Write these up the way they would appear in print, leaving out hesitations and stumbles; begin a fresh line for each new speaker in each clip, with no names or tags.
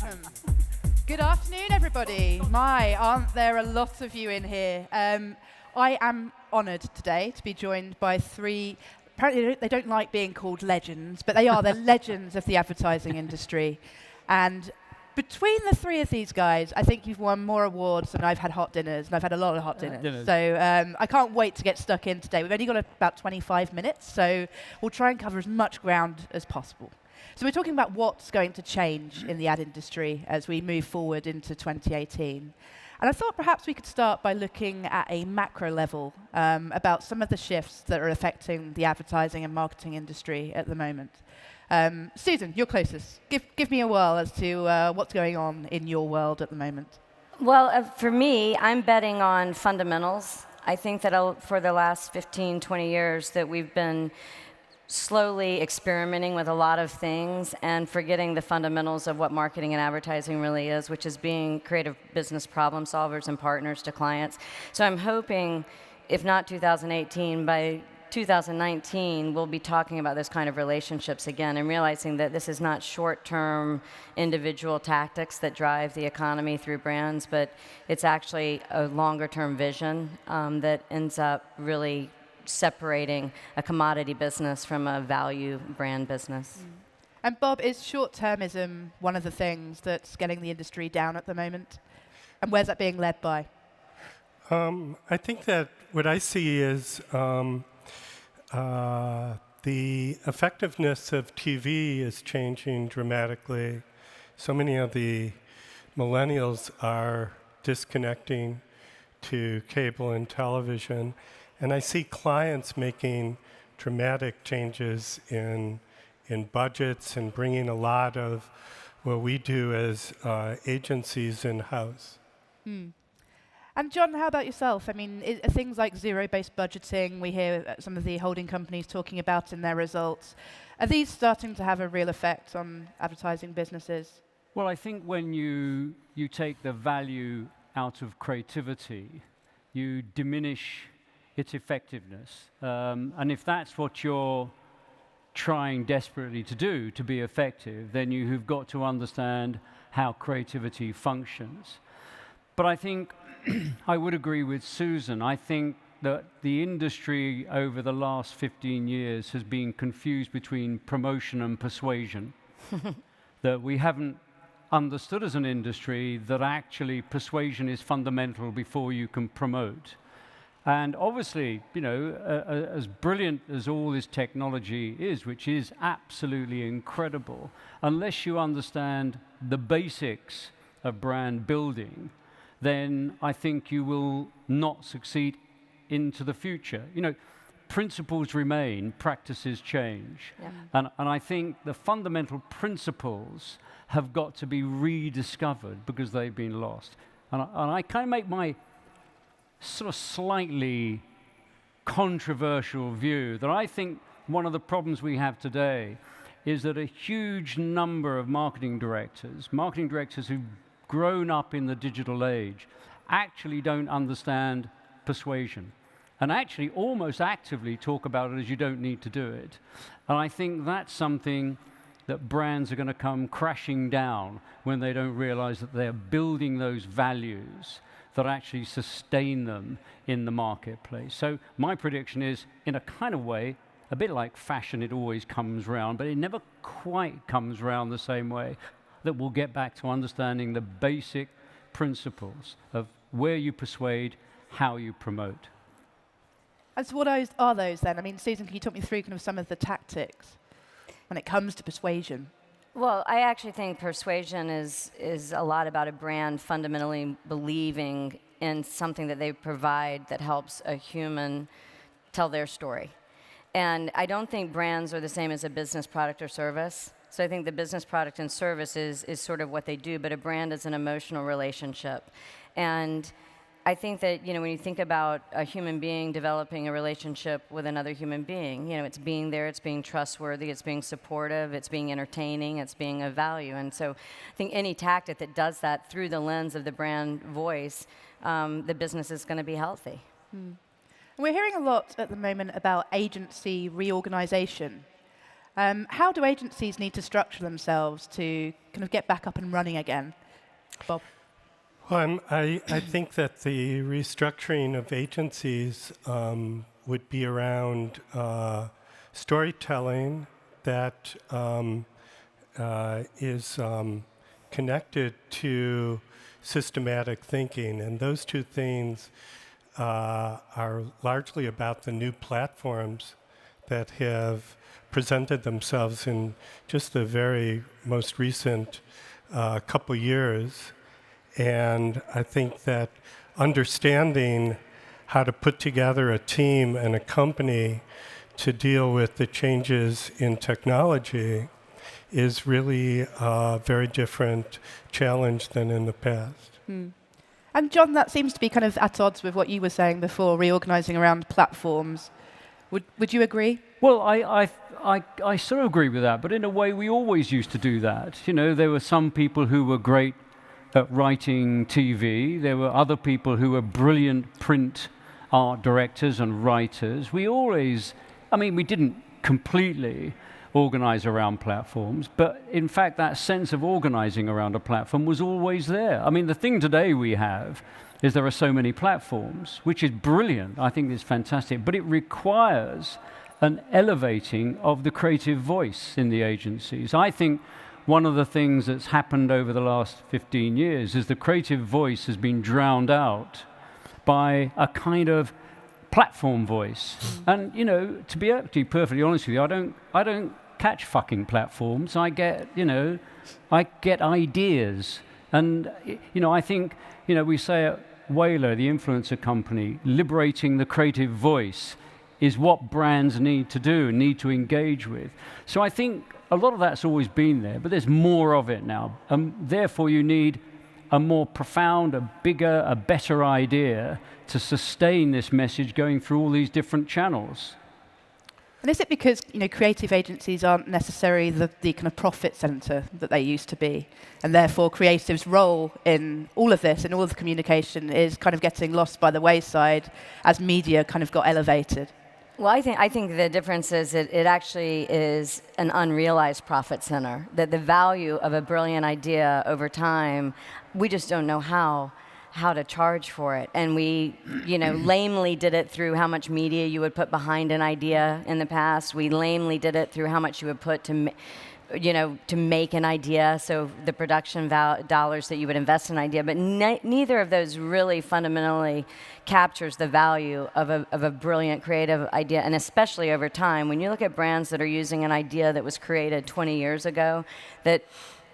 Welcome. Good afternoon, everybody. My, aren't there a lot of you in here? I am honoured today to be joined by three, apparently they don't like being called legends, but they are, they're legends of the advertising industry. And between the three of these guys, I think you've won more awards than I've had hot dinners, and I've had a lot of hot dinners. So I can't wait to get stuck in today. We've only got about 25 minutes, so we'll try and cover as much ground as possible. So we're talking about what's going to change in the ad industry as we move forward into 2018. And I thought perhaps we could start by looking at a macro level about some of the shifts that are affecting the advertising and marketing industry at the moment. Susan, you're closest. Give me a whirl as to what's going on in your world at the moment.
Well, for me, I'm betting on fundamentals. I think that for the last 15, 20 years that we've been slowly experimenting with a lot of things and forgetting the fundamentals of what marketing and advertising really is, which is being creative business problem solvers and partners to clients. So I'm hoping, if not 2018, by 2019, we'll be talking about this kind of relationships again and realizing that this is not short-term individual tactics that drive the economy through brands, but it's actually a longer-term vision that ends up really separating a commodity business from a value brand business.
And Bob, is short-termism one of the things that's getting the industry down at the moment? And where's that being led by?
I think that what I see is the effectiveness of TV is changing dramatically. So many of the millennials are disconnecting to cable and television. And I see clients making dramatic changes in budgets and bringing a lot of what we do as agencies in-house.
And John, how about yourself? I mean, things like zero-based budgeting, we hear some of the holding companies talking about in their results. Are these starting to have a real effect on advertising businesses?
Well, I think when you take the value out of creativity, you diminish its effectiveness. And if that's what you're trying desperately to do to be effective, then you have got to understand how creativity functions. But I think I would agree with Susan. I think that the industry over the last 15 years has been confused between promotion and persuasion. That we haven't understood as an industry that actually persuasion is fundamental before you can promote. And obviously, you know, as brilliant as all this technology is, which is absolutely incredible, unless you understand the basics of brand building, then I think you will not succeed into the future. You know, principles remain, practices change. Yeah. And I think the fundamental principles have got to be rediscovered because they've been lost. And I kind of make my sort of slightly controversial view that I think one of the problems we have today is that a huge number of marketing directors who've grown up in the digital age, actually don't understand persuasion and actually almost actively talk about it as you don't need to do it. And I think that's something that brands are going to come crashing down when they don't realize that they're building those values that actually sustain them in the marketplace. So my prediction is, in a kind of way, a bit like fashion, it always comes round, but it never quite comes round the same way, that we'll get back to understanding the basic principles of where you persuade, how you promote.
And so what are those then? I mean, Susan, can you talk me through kind of some of the tactics when it comes to persuasion?
Well, I actually think persuasion is a lot about a brand fundamentally believing in something that they provide that helps a human tell their story. And I don't think brands are the same as a business product or service. So I think the business product and service is sort of what they do, but a brand is an emotional relationship. And I think that, you know, when you think about a human being developing a relationship with another human being, you know, it's being there, it's being trustworthy, it's being supportive, it's being entertaining, it's being of value. And so I think any tactic that does that through the lens of the brand voice, the business is going to be healthy.
We're hearing a lot at the moment about agency reorganization. How do agencies need to structure themselves to kind of get back up and running again? Bob?
Well, I think that the restructuring of agencies would be around storytelling that is connected to systematic thinking. And those two things are largely about the new platforms that have presented themselves in just the very most recent couple years. And I think that understanding how to put together a team and a company to deal with the changes in technology is really a very different challenge than in the past.
And John, that seems to be kind of at odds with what you were saying before, reorganizing around platforms. Would you agree?
Well, I sort of agree with that, but in a way we always used to do that. You know, there were some people who were great at writing TV. There were other people who were brilliant print art directors and writers. We always, I mean, we didn't completely organize around platforms, but in fact that sense of organizing around a platform was always there. I mean, the thing today we have is there are so many platforms, which is brilliant. I think it's fantastic, but it requires an elevating of the creative voice in the agencies. I think one of the things that's happened over the last 15 years is the creative voice has been drowned out by a kind of platform voice. And, you know, to be actually perfectly honest with you, I don't catch fucking platforms. I get ideas. And, you know, I think, you know, we say at Whaler, the influencer company, liberating the creative voice is what brands need to do, need to engage with. So I think a lot of that's always been there, but there's more of it now. Therefore, you need a more profound, a bigger, a better idea to sustain this message going through all these different channels.
And is it because, you know, creative agencies aren't necessarily the kind of profit center that they used to be, and therefore creative's role in all of this, in all of the communication, is kind of getting lost by the wayside as media kind of got elevated?
Well, I think the difference is it actually is an unrealized profit center, that the value of a brilliant idea over time, we just don't know how to charge for it. And we, you know, lamely did it through how much media you would put behind an idea in the past. We lamely did it through how much you would put to, you know, to make an idea, so the production dollars that you would invest in an idea. But neither of those really fundamentally captures the value of a brilliant creative idea, and especially over time. When you look at brands that are using an idea that was created 20 years ago, that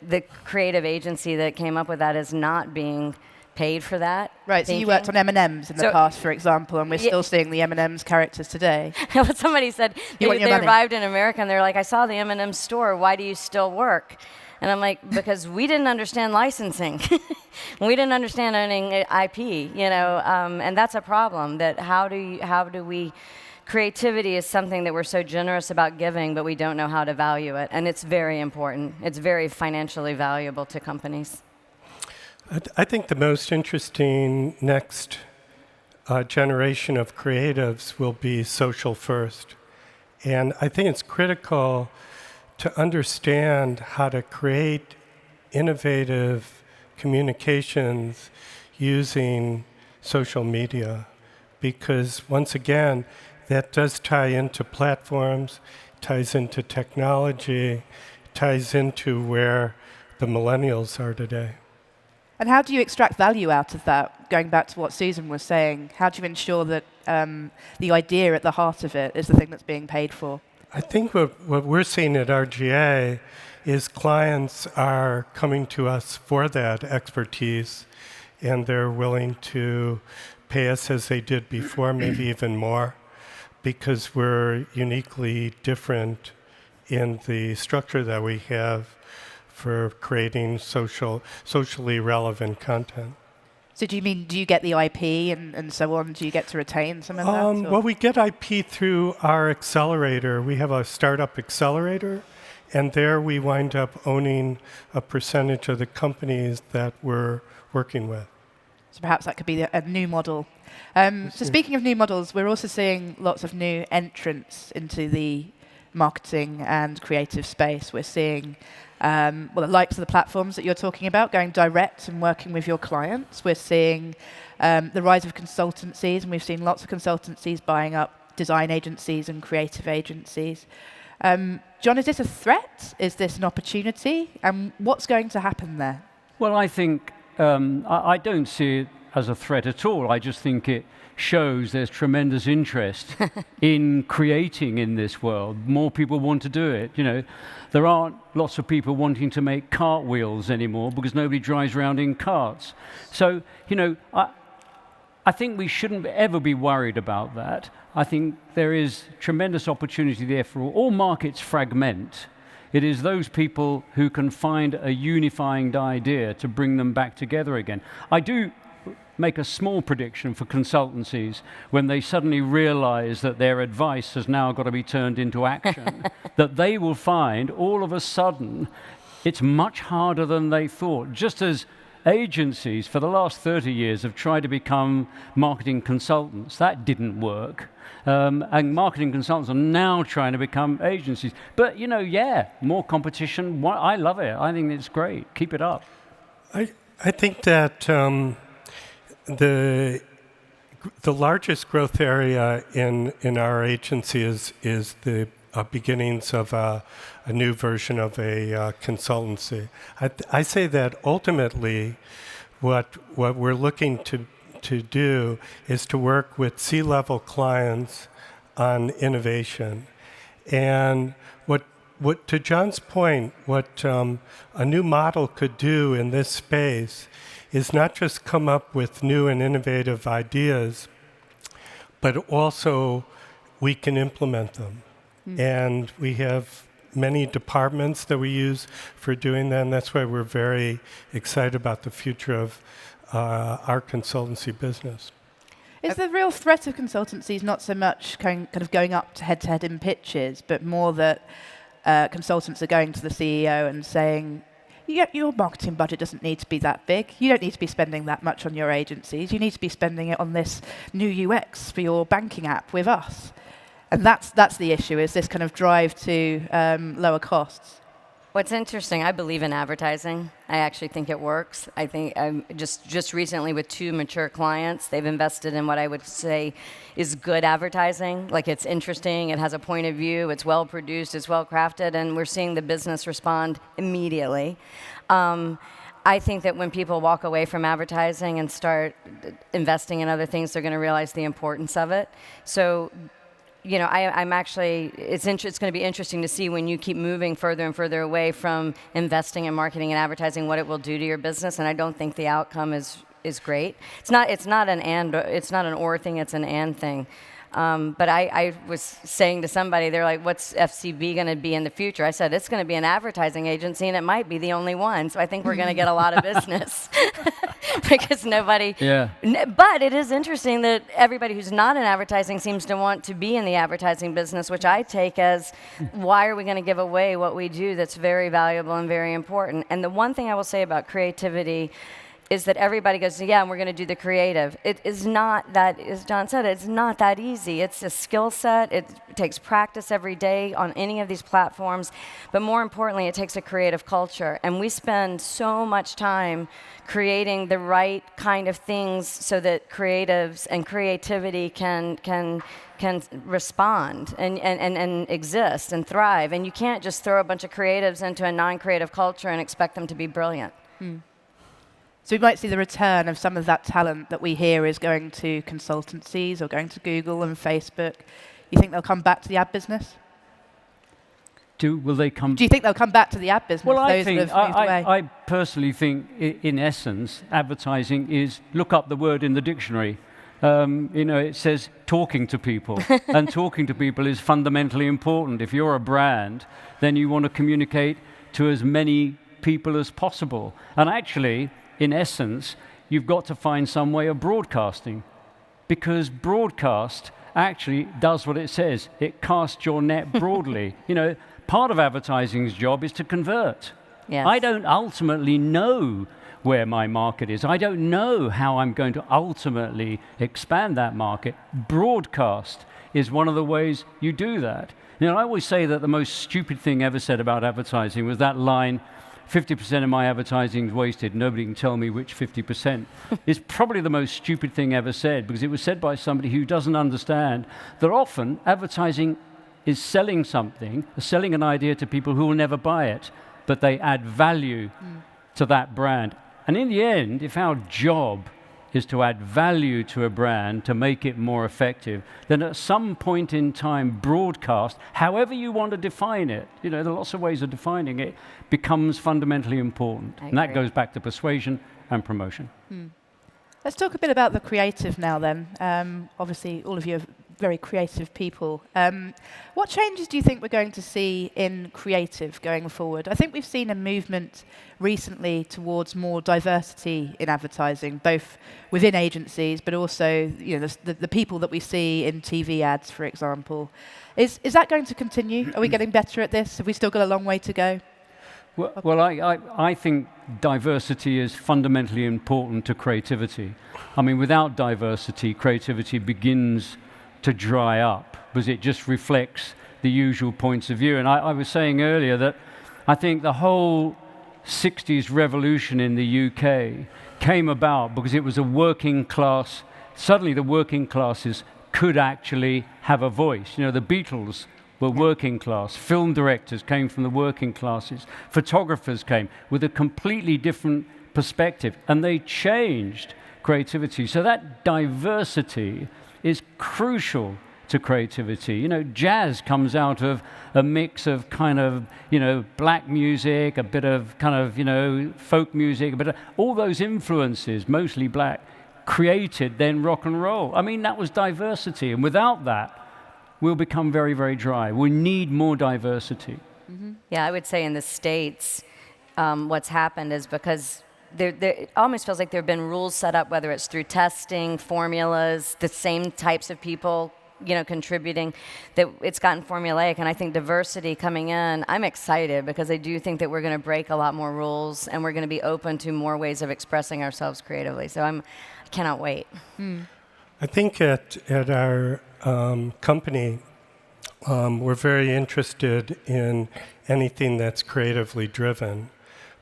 the creative agency that came up with that is not being paid for that.
Right, so you worked on M&Ms in the past, for example, and we're still seeing the M&Ms characters today.
Somebody said, they arrived in America and they're like, I saw the M&M store, why do you still work? And I'm like, because we didn't understand licensing. We didn't understand owning IP, you know, and that's a problem, that how do we, creativity is something that we're so generous about giving, but we don't know how to value it, and it's very important. It's very financially valuable to companies.
I think the most interesting next generation of creatives will be social first. And I think it's critical to understand how to create innovative communications using social media, because once again, that does tie into platforms, ties into technology, ties into where the millennials are today.
And how do you extract value out of that? Going back to what Susan was saying, how do you ensure that the idea at the heart of it is the thing that's being paid for?
I think what we're seeing at RGA is clients are coming to us for that expertise, and they're willing to pay us as they did before, maybe even more, because we're uniquely different in the structure that we have for creating socially relevant content.
So do you get the IP and so on? Do you get to retain some of that?
Well, we get IP through our accelerator. We have a startup accelerator, and there we wind up owning a percentage of the companies that we're working with.
So perhaps that could be a new model. So speaking of new models, we're also seeing lots of new entrants into the marketing and creative space. We're seeing the likes of the platforms that you're talking about going direct and working with your clients. We're seeing the rise of consultancies, and we've seen lots of consultancies buying up design agencies and creative agencies. John, is this a threat? Is this an opportunity? And what's going to happen there?
Well, I think I don't see it as a threat at all. I just think it shows there's tremendous interest in creating in this world. More people want to do it. There aren't lots of people wanting to make cartwheels anymore because nobody drives around in carts. So, I think we shouldn't ever be worried about that. I think there is tremendous opportunity there for all markets fragment. It is those people who can find a unifying idea to bring them back together again. I do make a small prediction for consultancies when they suddenly realize that their advice has now got to be turned into action, that they will find all of a sudden it's much harder than they thought. Just as agencies for the last 30 years have tried to become marketing consultants, that didn't work. And marketing consultants are now trying to become agencies. But, more competition. I love it. I think it's great. Keep it up.
I think that the largest growth area in our agency is the beginnings of a new version of a consultancy. I say that ultimately what we're looking to do is to work with C-level clients on innovation. And what to John's point, what a new model could do in this space is not just come up with new and innovative ideas, but also we can implement them. And we have many departments that we use for doing that, and that's why we're very excited about the future of our consultancy business.
Is the real threat of consultancies not so much kind of going up to head-to-head in pitches, but more that consultants are going to the CEO and saying, your marketing budget doesn't need to be that big. You don't need to be spending that much on your agencies. You need to be spending it on this new UX for your banking app with us. And that's the issue, is this kind of drive to lower costs.
What's interesting, I believe in advertising. I actually think it works. I think just recently with 2 mature clients, they've invested in what I would say is good advertising. Like, it's interesting, it has a point of view, it's well produced, it's well crafted, and we're seeing the business respond immediately. I think that when people walk away from advertising and start investing in other things, they're going to realize the importance of it. So, I'm actually, it's going to be interesting to see when you keep moving further and further away from investing in marketing and advertising, what it will do to your business. And I don't think the outcome is great. It's not an or thing, it's an and thing. But I was saying to somebody, they're like, what's FCB going to be in the future? I said, it's going to be an advertising agency, and it might be the only one. So I think we're going to get a lot of business because nobody.
Yeah.
But it is interesting that everybody who's not in advertising seems to want to be in the advertising business, which I take as, why are we going to give away what we do that's very valuable and very important? And the one thing I will say about creativity is that everybody goes, yeah, and we're going to do the creative. It is not that, as John said, it's not that easy. It's a skill set. It takes practice every day on any of these platforms. But more importantly, it takes a creative culture. And we spend so much time creating the right kind of things so that creatives and creativity can respond and exist and thrive. And you can't just throw a bunch of creatives into a non-creative culture and expect them to be brilliant.
So we might see the return of some of that talent that we hear is going to consultancies or going to Google and Facebook. You think they'll come back to the ad business?
Do you
think they'll come back to the ad business?
Well, I personally think, in essence, advertising is, look up the word in the dictionary. It says talking to people, and talking to people is fundamentally important. If you're a brand, then you want to communicate to as many people as possible. And actually, in essence, you've got to find some way of broadcasting, because broadcast actually does what it says. It casts your net broadly. Part of advertising's job is to convert.
Yes.
I don't ultimately know where my market is. I don't know how I'm going to ultimately expand that market. Broadcast is one of the ways you do that. You know, I always say that the most stupid thing ever said about advertising was that line, 50% of my advertising is wasted, nobody can tell me which 50%. It's probably the most stupid thing ever said, because it was said by somebody who doesn't understand that often advertising is selling something, selling an idea to people who will never buy it, but they add value to that brand. And in the end, if our job is to add value to a brand to make it more effective, then at some point in time, broadcast, however you want to define it, you know, there are lots of ways of defining it, becomes fundamentally important. And that goes back to persuasion and promotion.
Let's talk a bit about the creative now then. Obviously, all of you are very creative people. What changes do you think we're going to see in creative going forward? I think we've seen a movement recently towards more diversity in advertising, both within agencies, but also, you know, the people that we see in TV ads, for example. Is that going to continue? Are we getting better at this? Have we still got a long way to go?
Well, I think diversity is fundamentally important to creativity. I mean, without diversity, creativity begins to dry up because it just reflects the usual points of view. And I was saying earlier that I think the whole 60s revolution in the UK came about because it was a working class. Suddenly the working classes could actually have a voice. You know, the Beatles were working class. Film directors came from the working classes. Photographers came with a completely different perspective, and they changed creativity. So that diversity is crucial to creativity. You know, jazz comes out of a mix of kind of, you know, black music, a bit of kind of, you know, folk music, a bit of all those influences, mostly black, created then rock and roll. I mean, that was diversity, and without that, we'll become very, very dry. We need more diversity.
Yeah, I would say in the States, what's happened is because it almost feels like there have been rules set up, whether it's through testing, formulas, the same types of people, you know, contributing, that it's gotten formulaic. And I think diversity coming in, I'm excited because I do think that we're going to break a lot more rules and we're going to be open to more ways of expressing ourselves creatively. So I cannot wait.
I think at our company, we're very interested in anything that's creatively driven.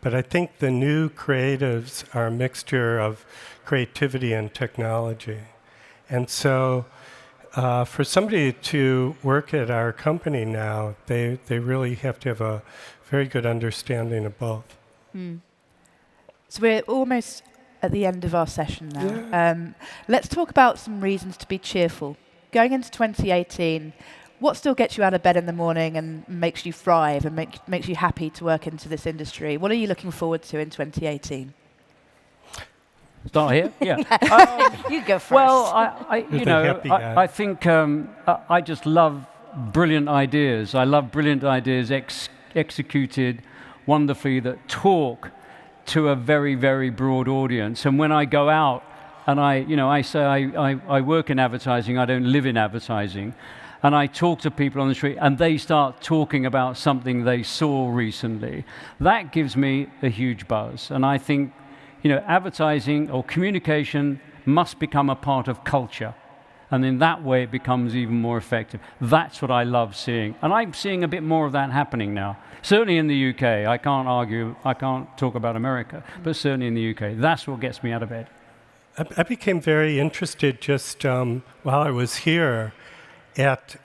But I think the new creatives are a mixture of creativity and technology. And so for somebody to work at our company now, they really have to have a very good understanding of both.
So we're almost at the end of our session now.
Yeah.
Let's talk about some reasons to be cheerful. Going into 2018, what still gets you out of bed in the morning and makes you thrive and makes you happy to work into this industry? What are you looking forward to in 2018?
Start here? Yeah.
You go first.
Well, I think I just love brilliant ideas. I love brilliant ideas executed wonderfully that talk to a very, very broad audience. And when I go out and I say I work in advertising, I don't live in advertising, and I talk to people on the street and they start talking about something they saw recently, that gives me a huge buzz. And I think, you know, advertising or communication must become a part of culture. And in that way, it becomes even more effective. That's what I love seeing. And I'm seeing a bit more of that happening now. Certainly in the UK. I can't talk about America, but certainly in the UK. That's what gets me out of bed.
I became very interested just while I was here at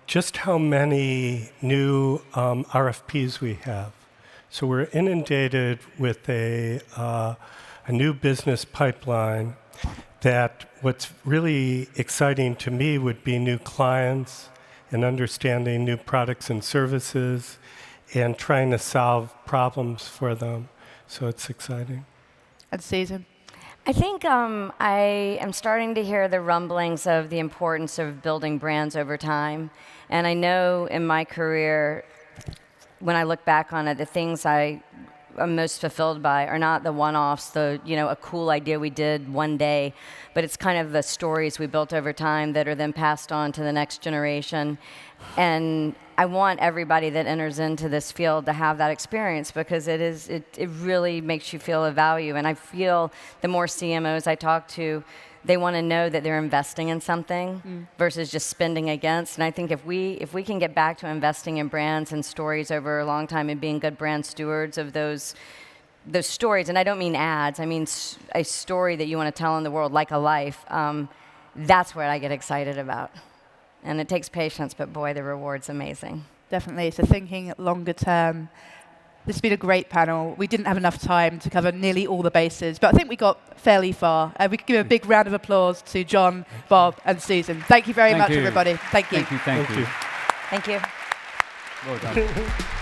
just how many new RFPs we have. So we're inundated with a new business pipeline that what's really exciting to me would be new clients and understanding new products and services and trying to solve problems for them. So it's exciting.
And Susan?
I think I am starting to hear the rumblings of the importance of building brands over time. And I know in my career, when I look back on it, the things I I'm most fulfilled by are not the one-offs, a cool idea we did one day, but it's kind of the stories we built over time that are then passed on to the next generation. And I want everybody that enters into this field to have that experience, because it really makes you feel a value. And I feel the more CMOs I talk to, they want to know that they're investing in something versus just spending against. And I think if we can get back to investing in brands and stories over a long time and being good brand stewards of those stories, and I don't mean ads, I mean a story that you want to tell in the world, like a life, that's what I get excited about. And it takes patience, but boy, the reward's amazing.
Definitely. So thinking longer term. This has been a great panel. We didn't have enough time to cover nearly all the bases, but I think we got fairly far. We could give a big round of applause to John, Bob, and Susan. Thank you very much, everybody. Thank you.
Thank you.
Thank you.
Well done.